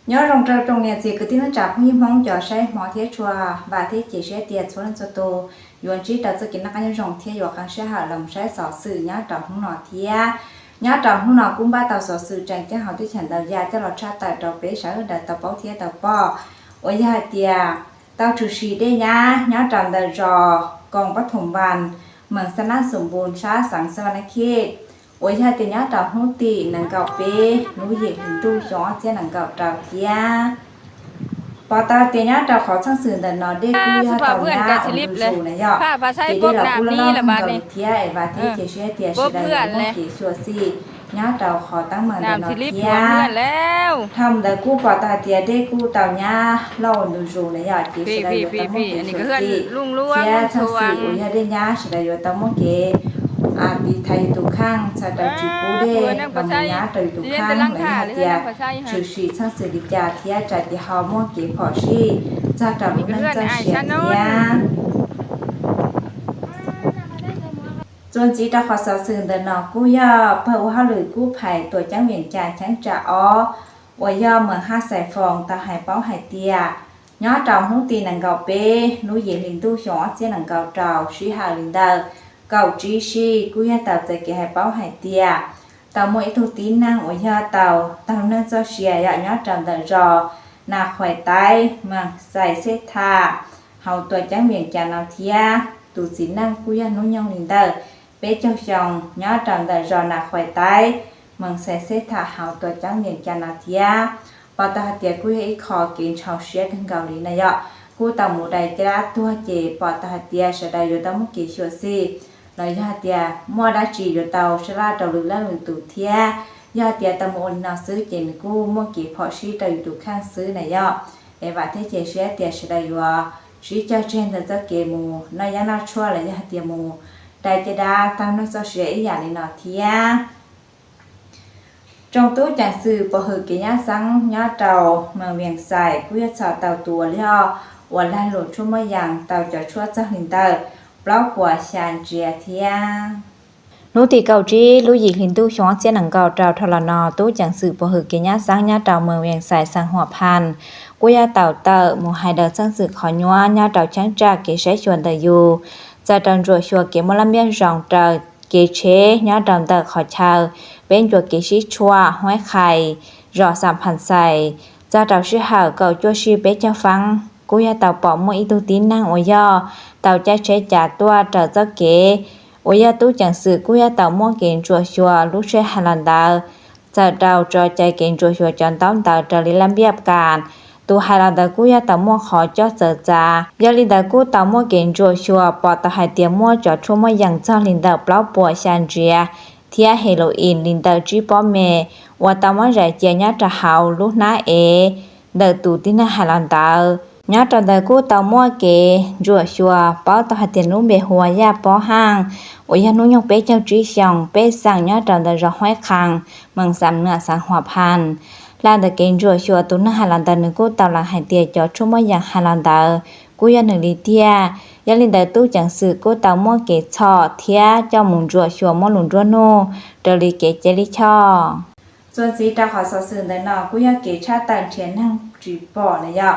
nhớ rong trâu trong nhà gì cứ tin nó chạp như mong cho say mỏ thế chua và thế chỉ sẽ tiệt số lần cho tô yuan chỉ đầu cho kiến nó cái rong thế yuan càng sẽ hạ lòng sẽ sọ sự nhớ trâu không nọ thế nhớ trâu không nọ cũng ba tàu sọ sự chẳng cho họที่ฉันđầu gia cho lọt cha tại trâu bé sợ đợt tàu bao thế tàu po ôi ya tia tàu chủ sĩ đây nhớ trâu đầu ròกองปฐมวันเมืองสนะสมบูรณ์ช้าสังสวรรค์เขตโอ้ยถ้าติญาตาฮู้ตินังเก่าเปหนูเห็นตู้จ้อเจ้านังเก่าตาเทียปอตาติญาตาขอช่างสื่อดันนอเด็กกูยาตาหน้าดูสูนะยอผ้าภาษาพวกน้ำนี่ละบาดนี่เทียไอ้บาดที่เจเชียเตียสิได้บ่สิชัวซี่ญาตาขอตั้งเมืองดันนอเทียแล้วทำได้กูปอตาเตียเด็กกูตาญาเล่าดูสูนะยอเจสิได้อยู่ตะมกอันนี้ก็เฮือนลุงล้วนสว่างโอ้ยได้ญาสิได้อยู่ตะมกเกอาปีไทยตุข้างชาดาจิปูเดบางญาตยตุข้างในเตียชื่อชีช่างสิริจาเทียจัดที่ฮอร์โมนเก็บพอชีจากดาวนั้นจะเสียเทียจนจีตาขอสาวสื่อเดินนอกู้ย่อเพื่อว่าหรือกู้ภัยตัวจังเวียงจานชั้นจะอ้อว่าย่อเมือง5สายฟองตาหายเป้าหายเตียย้อเจ้าฮู้ตีนังเก่าเป้นู้เย็นลินตู้หยอเจียนังเก่าเจ้าชีหาลินเดอcậu trí si cú ya tàu tại cái hai báo hai tia tàu mỗi thu tín năng ở ya tàu nên cho xìa ya nhớ trầm tận rò nà khỏe tay mà giải xếp thà hậu tuổi trắng miệng trà nào thia tụ tín năng cú ya nối nhông linh tờ bé cho chồng nhớ trầm tận rò nà khỏe tay mà giải xếp thà hậu tuổi trắng miệng trà nào thia bảo ta tia cú ya ít khó kiến chào xìa thân gạo lý này ạ cú tàu một đại ra tua chế bảo ta tia sẽ đại rồi tao muốn kỹ sửa si lời ya tia mua đã chỉ rồi tàu sẽ ra tàu lực lượng tụ thia ya tia tàu muốn nàoซื้อเจนกูmuaกี่พอชีตอยู่ข้างซื้อไหนย่อไอ้ว่าที่เจเสียเตียsẽได้ว่าชีจะเจนจะเกมูนายน่าชั่วเลยyaเตียมูได้จะได้ตั้งนักจะเสียอีอย่างนี้เนาะเทียtrongตู้จังซื้อบ่หือกิญาสังญาเจ้าเมืองเวียงไสกูจะสอเตาตัวแล้ววันละหลุดชั่วโมงอย่างเตาจะชั่วจะหินเตอbao quả sàn chia thia nô thì cầu trí lưu dị hình tu xóa sẽ nặng cầu trào thọ là nò tú chẳng sự bổ hử kế nhá sáng nhá trào mờ miệng xài sang hỏa pan cô ya tàu tờ một hai đợt sang sự khó nhóa nhá trào trắng trà kế sẽ chuẩn tờ dù ra tròn ruột chùa kế một lâm biên ròng trời kế chế nhá tròn tờ khó chờ bên chùa kế sĩ chua hoái khai rõ sạm phản xài ra trào sư hảo cầu chua sư bé cho phăng cô ya tàu bỏ một ít tu tín năng ôi do tàu cha chế trả tua trở cho kế ôi ya tu chẳng sự cô ya tàu mua kiện chùa chùa lúc chế hà lan đào giờ tàu cho chạy kiện chùa chùa chọn tóm tàu trở đi làm biệp cản tu hà lan đào cô ya tàu mua khó cho giờ cha giờ linh đào cô tàu mua kiện chùa chùa bỏ tàu hai tiền mua cho chua mua yang cho linh đào bao bùa sàn chia thia heroin linh đào chỉ bỏ mẹ và tàu mua rẻ chia nhá trả hậu lúc ná đợt tụ tin hà lan đào nhớ trong đời cô tàu mua kế rùa chùa bảo tàu hạt tiền nung bề hoa ya bỏ hàng ôi ya nung nhung bé châu trí xong bé sang nhớ trong đời rò hoái khang mừng sắm nửa sang hòa pan là đời kế rùa chùa tụ nửa hà lan đời nữ cô tàu là hai tiền cho chung mấy dạng hà lan đời cô ya nữ lý tia ya lên đời tu chẳng sự cô tàu mua kế chọ thia cho mùng rùa chùa mua lùn rùa nô đời lý kế chế lý choส่วนสีตาขอสอสื่อแต่นอกูอยากเกชาตันเทียนทั้งจีปอเลยอ่ะ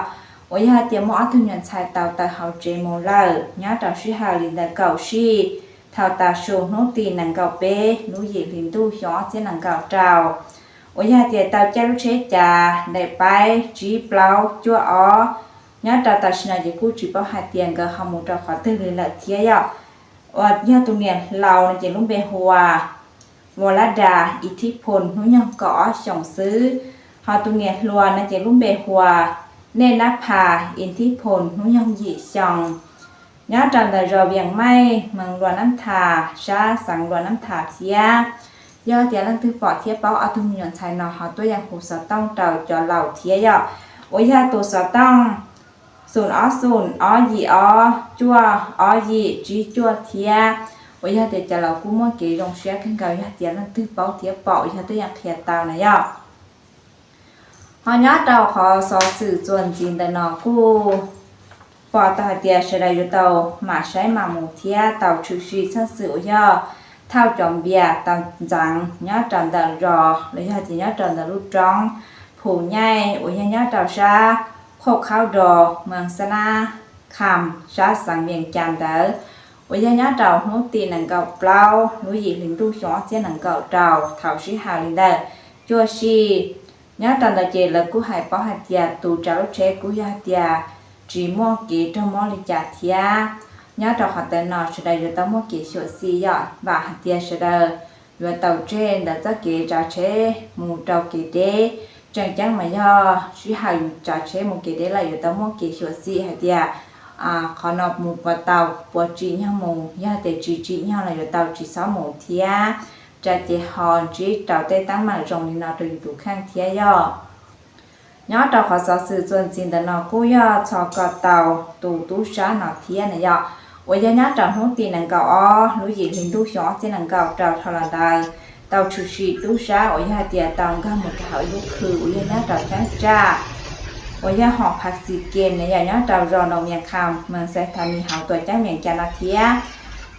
โอ้ยเตรียมเอาทุนยันชายเตาตาเฮาเจโมเลอร์ญาตาชื่อหาลินดาเก่าชีเท่าตาโชโนตีนังเก่าเป้นูหยิลินตู้หยอเจนังเก่าเจ้าโอ้ยเตรียมเตาเจ้าลูกเชจาได้ไปจีเปล่าจั่วอ๋อญาตาตาชนะจะกู้จีเปล่าหาเตียงก็หาหมูตาขอตื่นเลยละเทียยะว่าญาตุเนี่ยเราเนี่ยจะลุงเบหัววลดาอิทธิพลนุยังก่อส่งซื้อหาตุเนี่ยลัวเนี่ยจะลุงเบหัวเนนักพาอินทิพลนุยงหยีชองย้าจันแต่รอเวียงไม่เมืองรวนน้ำทาชาสังรวนน้ำทาเทียย่อเตียลังถือปอดเทียเป้าเอาทุนยนชายนอหาตัวอย่างหูสต้องเต่าจอเหล่าเทียย่อโอ้ยาตัวสต้องศูนย์อ้อหยีอ้อจั่วอ้อหยีจีจั่วเทียโอ้ยาเตียจะเหล่ากู้มั่วเกยงเชียขึ้นเก่ายาเตียลังถือเป้าเทียเป้าย่าตัวอย่างเพียตาวนะย่อhọ nhớ tàu họ so sử chuẩn chín tại nó cu bỏ tàu tiền sẽ đại tàu mà sai mà một thia tàu trừ suy sang sử do thao chọn bia tàu trắng nhớ tròn tàu rò lấy hai chỉ nhớ tròn tàu lúc trắng ผู้ใหญ่อุยญาเจ้าชาโคกข้าวดอกเมืองสนาคำชาสังเวียงจันทน์เด้ออุยญาเจ้าฮู้ตีหนังเก่าเปล่ารู้หยิลิงตู้ชอเสียหนังเก่าเจ้าเฒ่าชื่อหาลินเด้อจัวชีญาตันตะเจละกูหายป้อหัดยาตูจารุเชกูยาเตียจีมอเกตมอลิจาเทียญาตอขัดแต่นอชดายตมอเกชวซียอบาหัดเตียชดายเตาเจนดะจะเกจาเชมูเตาเกเดจังมายอชื่อหาอยู่จาเชมูเกเดละอยู่ตมอเกชวซีหัดเตียขอนอบมูปะเตาปวจีญะมูยาเตจีญะละอยู่เตาจีซอหมูเทียจะเจฮอนจีเตาเตตั้งมาจงลินอตอยู่ตุข้างเทียยอยอดขอสอสื่อส่วนจริงแต่นอกู้ยอชอกอเตาตูตู้ช้านอเทียนยอวิญญาณจอหูตีนังเก่าอ้อรู้ยินหินตู้ช้อเจนังเก่าเตาทรดาเตาชูชีตู้ช้าวิญญาเตียเตาก็หมดเขายุคือวิญญาณจอช้างจ้าวิญญาณหอกผักสีเกมในยอดเตารอนอเมียงคำเมืองเซธานีหาตัวจ้าเมียงจันทเทีย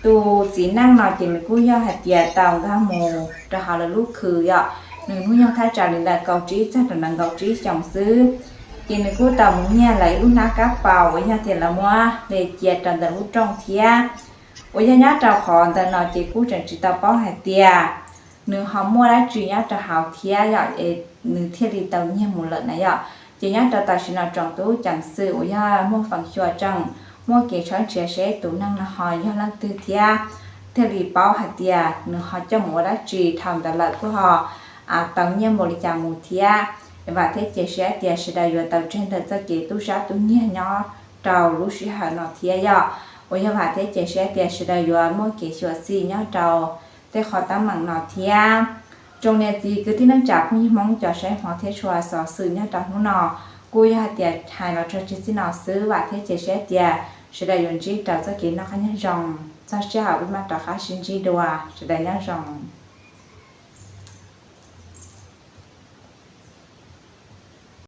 ตูสีนั่งนอนจินกู้ยอหัดเตียเตาก็โมจะหาละลูกคือยอหนึ่งผู้ยังท่าจารินดาเกาจีจัดนังเกาจีจงซื้อกินกู้ตามุเนี่ยไหลลูกนักกะเป่าวิญญาเทียนละมัวเลเจียตันแต่ลูกจ้องเทียวิญญาเจ้าของแต่นอจีกู้จันจิตาป้อหัดเตียหนึ่งหอมมัวและจีญาจะหาวเทียอยากหนึ่งเทียดีเตาเนี่ยหมุนเลยนะยอจีญาจะตัดสินจงตู้จังซื้อวิญญามัวฝังชัวจังมัวเกช้อนเชียเชตูนั่งละหอยยอลังตื้อเทียเทียดีเป้าหัดเตียหนึ่งหอเจ้ามัวและจีทำตลาดผู้หอตอนนี้บริจาคมูเทียvà thế chế sẽ tiền sẽ đại biểu tàu trên thật ra kế tu sát tu nhẹ nhỏ trâu lúc sĩ hà nọ thia ya ôi và thế chế sẽ tiền sẽ đại biểu mỗi kế sửa xì nhỏ trâu thế khó tắm mặn nọ thia trong này gì cứ tí năng chạp như mong cho sẽ hóa thế chùa sọ sự nhỏ trâu nọ cô ya tiền hai nọ cho chị xin nọ xứ và thế chế sẽ tiền sẽ đại biểu chỉ trâu ra kế nó khá nhá rồng sao sẽ học bên mặt trâu khá xin chỉ đùa sẽ đại nhá rồng